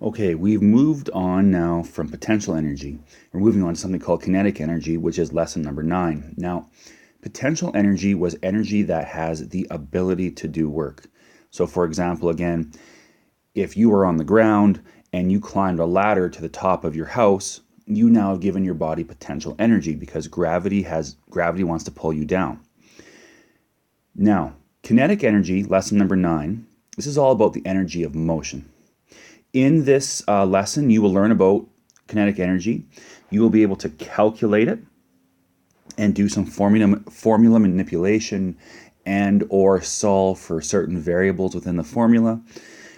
Okay, we've moved on now from potential energy. We're moving on to something called kinetic energy, which is lesson number 9. Now, potential energy was energy that has the ability to do work. So, for example, again, if you were on the ground and you climbed a ladder to the top of your house, you now have given your body potential energy because gravity wants to pull you down. Now, kinetic energy, lesson number 9, this is all about the energy of motion. In this lesson, you will learn about kinetic energy. You will be able to calculate it and do some formula manipulation and or solve for certain variables within the formula.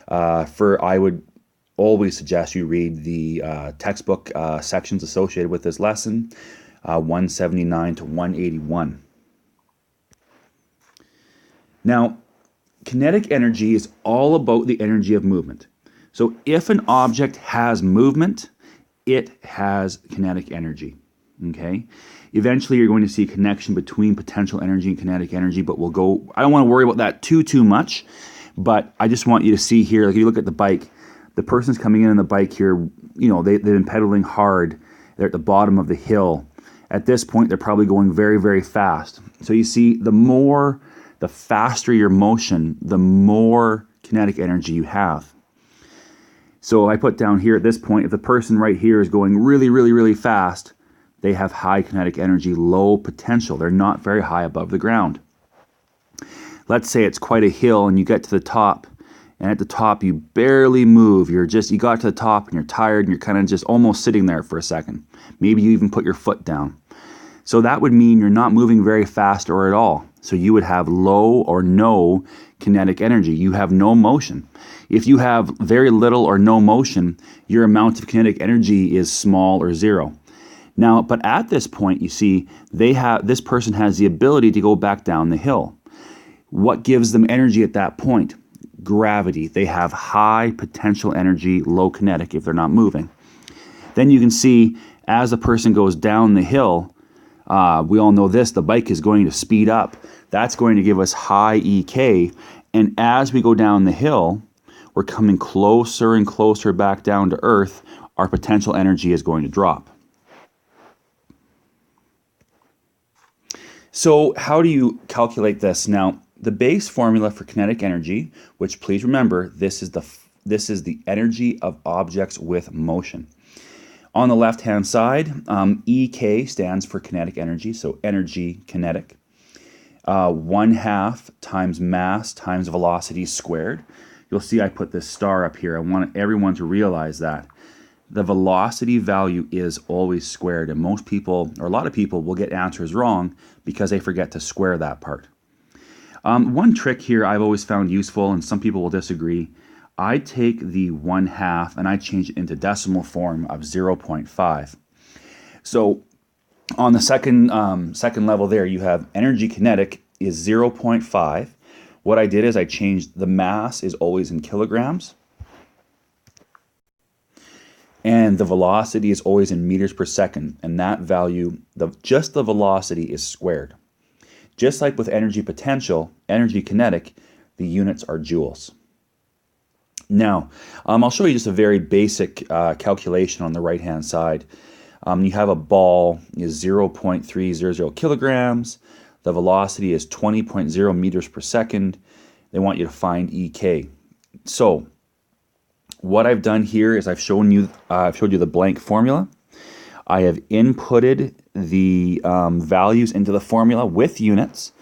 I would always suggest you read the textbook sections associated with this lesson, 179 to 181. Now, kinetic energy is all about the energy of movement. So if an object has movement, it has kinetic energy, okay? Eventually you're going to see a connection between potential energy and kinetic energy, but I don't want to worry about that too much, but I just want you to see here, like if you look at the bike, the person's coming in on the bike here, they've been pedaling hard. They're at the bottom of the hill. At this point, they're probably going very, very fast. So you see, the faster your motion, the more kinetic energy you have. So I put down here at this point, if the person right here is going really, really, really fast, they have high kinetic energy, low potential. They're not very high above the ground. Let's say it's quite a hill and you get to the top, and at the top you barely move. You got to the top and you're tired and you're kind of just almost sitting there for a second. Maybe you even put your foot down. So that would mean you're not moving very fast or at all. So you would have low or no kinetic energy. You have no motion. If you have very little or no motion, your amount of kinetic energy is small or zero. Now, but at this point, you see, this person has the ability to go back down the hill. What gives them energy at that point? Gravity. They have high potential energy, low kinetic if they're not moving. Then you can see as the person goes down the hill, we all know this, the bike is going to speed up. That's going to give us high EK. And as we go down the hill, we're coming closer and closer back down to earth. Our potential energy is going to drop. So how do you calculate this? Now, the base formula for kinetic energy, which please remember, this is the energy of objects with motion. On the left-hand side, EK stands for kinetic energy, so energy kinetic. 1/2 times mass times velocity squared. You'll see I put this star up here. I want everyone to realize that the velocity value is always squared, and most people, or a lot of people, will get answers wrong because they forget to square that part. One trick here I've always found useful, and some people will disagree. I take the 1/2 and I change it into decimal form of 0.5. So on the second level there, you have energy kinetic is 0.5. What I did is I changed the mass is always in kilograms, and the velocity is always in meters per second, and that value, just the velocity, is squared. Just like with energy potential, energy kinetic, the units are joules. Now, I'll show you just a very basic calculation on the right-hand side. You have a ball is 0.300 kilograms. The velocity is 20.0 meters per second. They want you to find EK. So what I've done here is I've showed you the blank formula. I have inputted the values into the formula with units.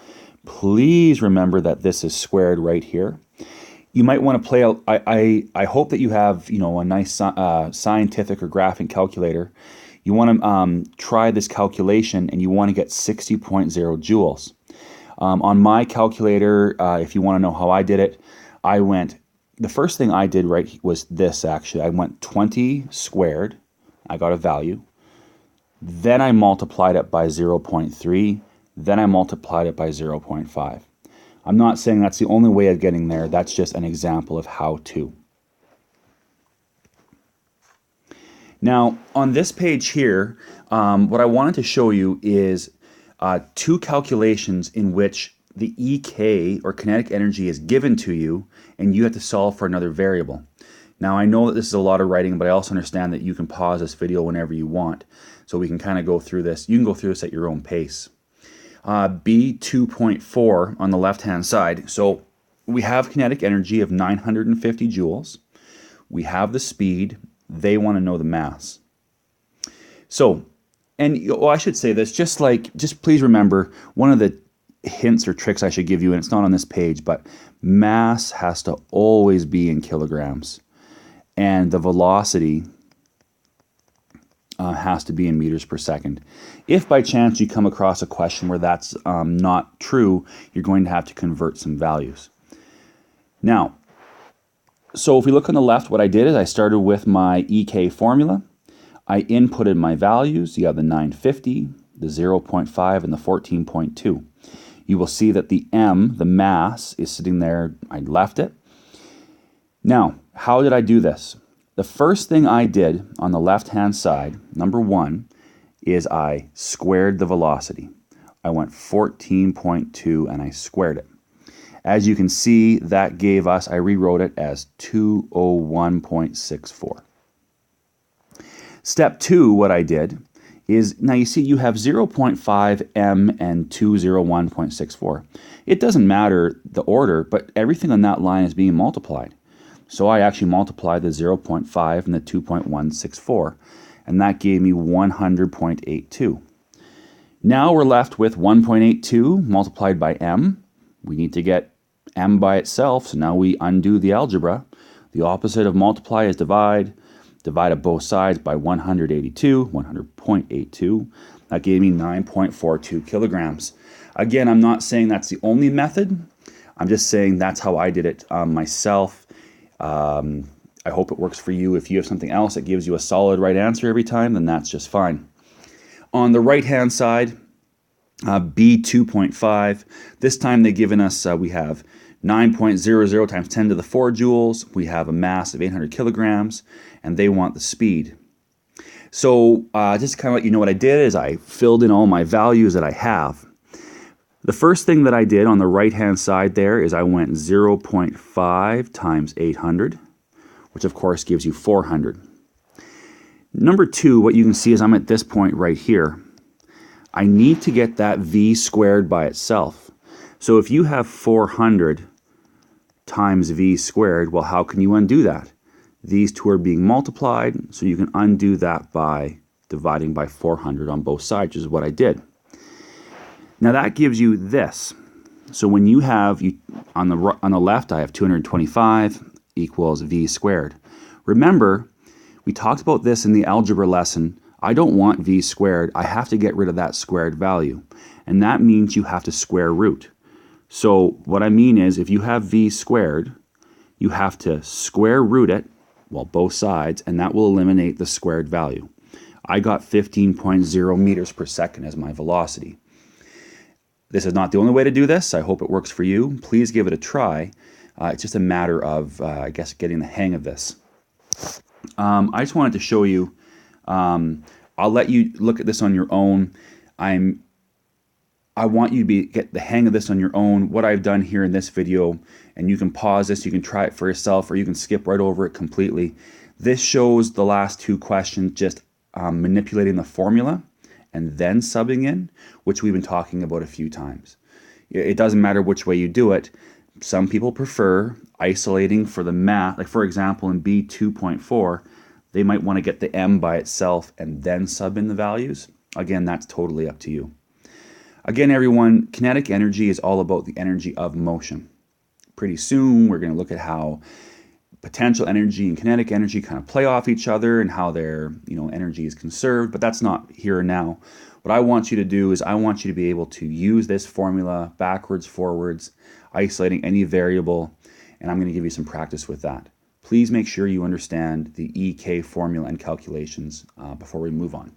Please remember that this is squared right here. You might want to play out. I hope that you have a nice scientific or graphing calculator. You want to try this calculation, and you want to get 60.0 joules. On my calculator, if you want to know how I did it, the first thing I did right was this actually. I went 20 squared. I got a value. Then I multiplied it by 0.3. Then I multiplied it by 0.5. I'm not saying that's the only way of getting there. That's just an example of how to. Now, on this page here, what I wanted to show you is two calculations in which the EK, or kinetic energy, is given to you, and you have to solve for another variable. Now, I know that this is a lot of writing, but I also understand that you can pause this video whenever you want. So we can kind of go through this. You can go through this at your own pace. B2.4 on the left-hand side. So we have kinetic energy of 950 joules. We have the speed. They want to know the mass. So, and I should say this, just please remember, one of the hints or tricks I should give you, and it's not on this page, but mass has to always be in kilograms. And the velocity has to be in meters per second. If by chance you come across a question where that's not true, you're going to have to convert some values. Now, so if we look on the left, what I did is I started with my EK formula. I inputted my values. You have the 950, the 0.5, and the 14.2. You will see that the M, the mass, is sitting there. I left it. Now, how did I do this? The first thing I did on the left-hand side, number one, is I squared the velocity. I went 14.2 and I squared it. As you can see, that gave us, I rewrote it as 201.64. Step two, what I did is, now you see you have 0.5 m and 201.64. It doesn't matter the order, but everything on that line is being multiplied. So I actually multiplied the 0.5 and the 2.164, and that gave me 100.82. Now we're left with 1.82 multiplied by m. We need to get m by itself, so now we undo the algebra. The opposite of multiply is divide. Divided both sides by 100.82. That gave me 9.42 kilograms. Again, I'm not saying that's the only method. I'm just saying that's how I did it myself. I hope it works for you. If you have something else that gives you a solid right answer every time, then that's just fine. On the right-hand side, B2.5. This time they've given us, we have 9.00 times 10 to the 4 joules. We have a mass of 800 kilograms, and they want the speed. So just to kind of let you know what I did is I filled in all my values that I have. The first thing that I did on the right-hand side there is I went 0.5 times 800, which of course gives you 400. Number two, what you can see is I'm at this point right here. I need to get that v squared by itself. So if you have 400 times v squared, well, how can you undo that? These two are being multiplied, so you can undo that by dividing by 400 on both sides, which is what I did. Now that gives you this. So when you have, on the left, I have 225 equals v squared. Remember, we talked about this in the algebra lesson. I don't want v squared. I have to get rid of that squared value. And that means you have to square root. So what I mean is, if you have v squared, you have to square root it, well, both sides, and that will eliminate the squared value. I got 15.0 meters per second as my velocity. This is not the only way to do this. I hope it works for you. Please give it a try. It's just a matter of, I guess, getting the hang of this. I just wanted to show you, I'll let you look at this on your own. I want you to get the hang of this on your own, what I've done here in this video, and you can pause this, you can try it for yourself, or you can skip right over it completely. This shows the last two questions just manipulating the formula and then subbing in, which we've been talking about a few times. It doesn't matter which way you do it. Some people prefer isolating for the math. Like for example, in B2.4, they might want to get the m by itself and then sub in the values. Again, that's totally up to you. Again, everyone, kinetic energy is all about the energy of motion. Pretty soon, we're going to look at how potential energy and kinetic energy kind of play off each other and how their energy is conserved, but that's not here and now. What I want you to do is I want you to be able to use this formula backwards, forwards, isolating any variable, and I'm going to give you some practice with that. Please make sure you understand the EK formula and calculations before we move on.